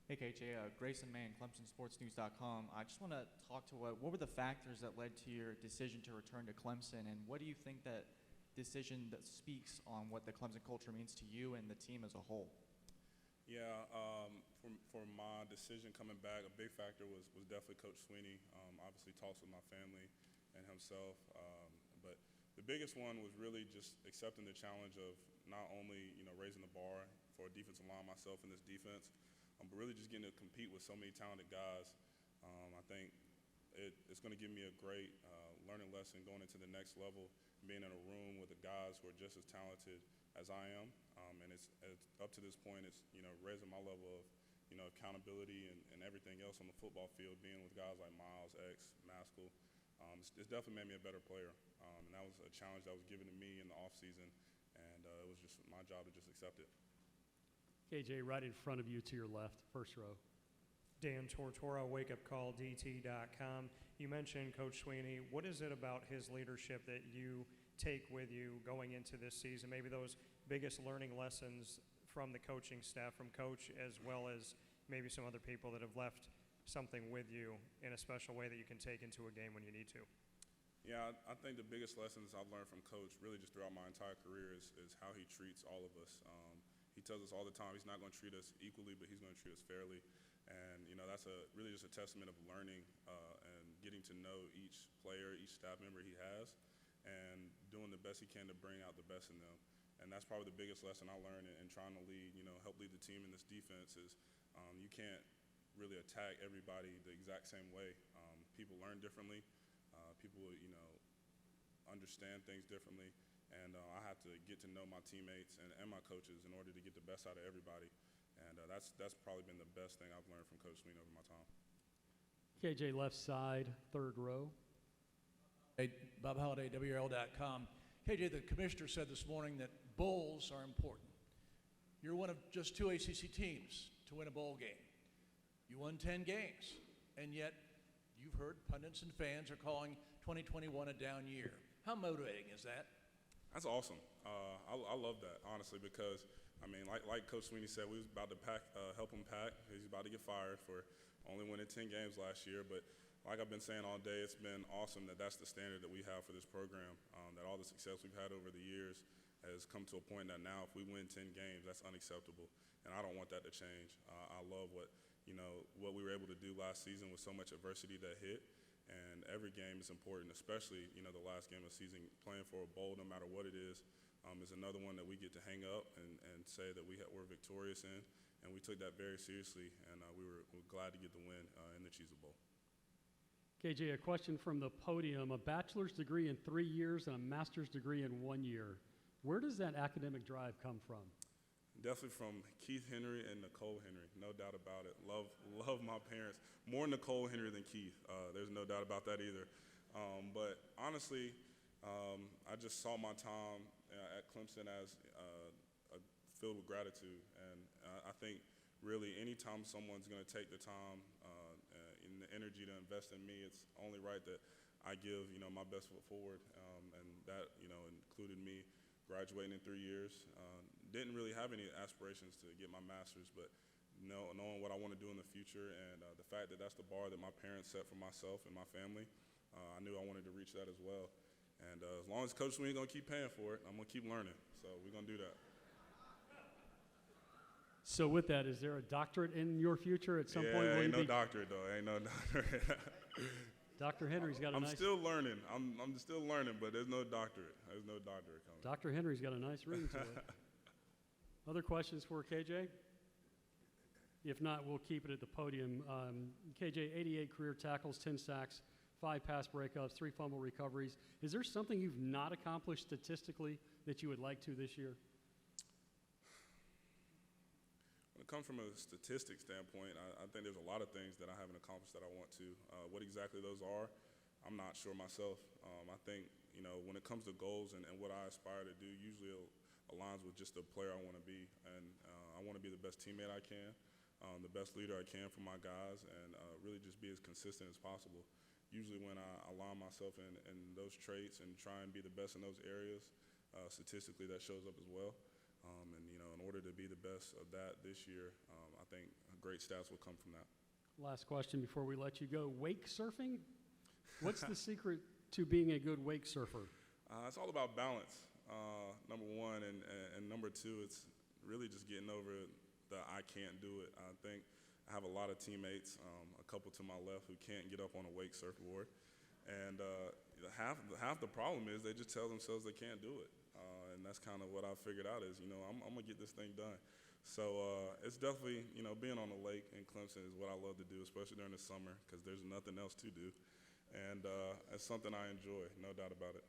Hey KJ, Grayson Mann, ClemsonSportsNews.com. I just want to talk to what were the factors that led to your decision to return to Clemson, and what do you think that decision that speaks on what the Clemson culture means to you and the team as a whole? Yeah, for my decision coming back, a big factor was definitely Coach Sweeney. Obviously talks with my family and himself, but the biggest one was really just accepting the challenge of not only raising the bar for a defensive line myself in this defense, but really just getting to compete with so many talented guys. I think it's going to give me a great learning lesson going into the next level, being in a room with the guys who are just as talented as I am, and it's up to this point, it's raising my level of accountability and everything else on the football field, being with guys like Miles, X, Maskell. It's definitely made me a better player, and that was a challenge that was given to me in the offseason, and it was just my job to just accept it. KJ, right in front of you to your left, first row. Dan Tortora, wakeupcalldt.com. You mentioned Coach Sweeney. What is it about his leadership that you take with you going into this season? Maybe those biggest learning lessons from the coaching staff, from Coach, as well as maybe some other people that have left something with you in a special way that you can take into a game when you need to. Yeah, I think the biggest lessons I've learned from Coach really just throughout my entire career is how he treats all of us. He tells us all the time he's not going to treat us equally, but he's going to treat us fairly. And, that's really just a testament of learning and getting to know each player, each staff member he has, and doing the best he can to bring out the best in them. And that's probably the biggest lesson I learned in trying to lead, help lead the team in this defense is you can't really attack everybody the exact same way. People learn differently. People, understand things differently. And I have to get to know my teammates and my coaches in order to get the best out of everybody. And that's probably been the best thing I've learned from Coach Sweeney over my time. KJ, left side, third row. Hey, Bob Holliday, WRL.com. KJ, the commissioner said this morning that bowls are important. You're one of just 2 ACC teams to win a bowl game. You won 10 games, and yet you've heard pundits and fans are calling 2021 a down year. How motivating is that? That's awesome. I love that, honestly, because, like Coach Sweeney said, we was about to help him pack. He's about to get fired for only winning 10 games last year. But like I've been saying all day, it's been awesome that that's the standard that we have for this program, that all the success we've had over the years has come to a point that now if we win 10 games, that's unacceptable. And I don't want that to change. I love what we were able to do last season with so much adversity that hit. And every game is important, especially, the last game of the season, playing for a bowl, no matter what it is another one that we get to hang up and say that we're victorious in. And we took that very seriously, and we're glad to get the win in the Cheez-It Bowl. KJ, a question from the podium. A bachelor's degree in 3 years and a master's degree in 1 year. Where does that academic drive come from? Definitely from Keith Henry and Nicole Henry, no doubt about it. Love my parents. More Nicole Henry than Keith. There's no doubt about that either. But honestly, I just saw my time at Clemson as filled with gratitude. And I think really anytime someone's going to take the time and the energy to invest in me, it's only right that I give my best foot forward. And that included me graduating in 3 years. Didn't really have any aspirations to get my master's, but knowing what I want to do in the future and the fact that that's the bar that my parents set for myself and my family, I knew I wanted to reach that as well. And as long as Coach Sweeney's going to keep paying for it, I'm going to keep learning. So we're going to do that. So with that, is there a doctorate in your future at some point? Ain't no doctorate, though. Ain't no doctorate. Dr. Henry's got a nice... I'm still learning. I'm still learning, but there's no doctorate. There's no doctorate coming. Dr. Henry's got a nice ring to it. Other questions for KJ? If not, we'll keep it at the podium. KJ, 88 career tackles, 10 sacks, 5 pass breakups, 3 fumble recoveries. Is there something you've not accomplished statistically that you would like to this year? When it comes from a statistics standpoint, I think there's a lot of things that I haven't accomplished that I want to. What exactly those are, I'm not sure myself. I think, when it comes to goals and what I aspire to do, usually it aligns with just the player I want to be. And I want to be the best teammate I can, the best leader I can for my guys, and really just be as consistent as possible. Usually when I align myself in those traits and try and be the best in those areas, statistically that shows up as well. And in order to be the best of that this year, I think great stats will come from that. Last question before we let you go. Wake surfing? What's the secret to being a good wake surfer? It's all about balance, number one, and number two, it's really just getting over the I can't do it. I think I have a lot of teammates, a couple to my left, who can't get up on a wake surfboard, and half the problem is they just tell themselves they can't do it, and that's kind of what I figured out is, I'm gonna get this thing done. So it's definitely, being on the lake in Clemson is what I love to do, especially during the summer, because there's nothing else to do. And it's something I enjoy, no doubt about it.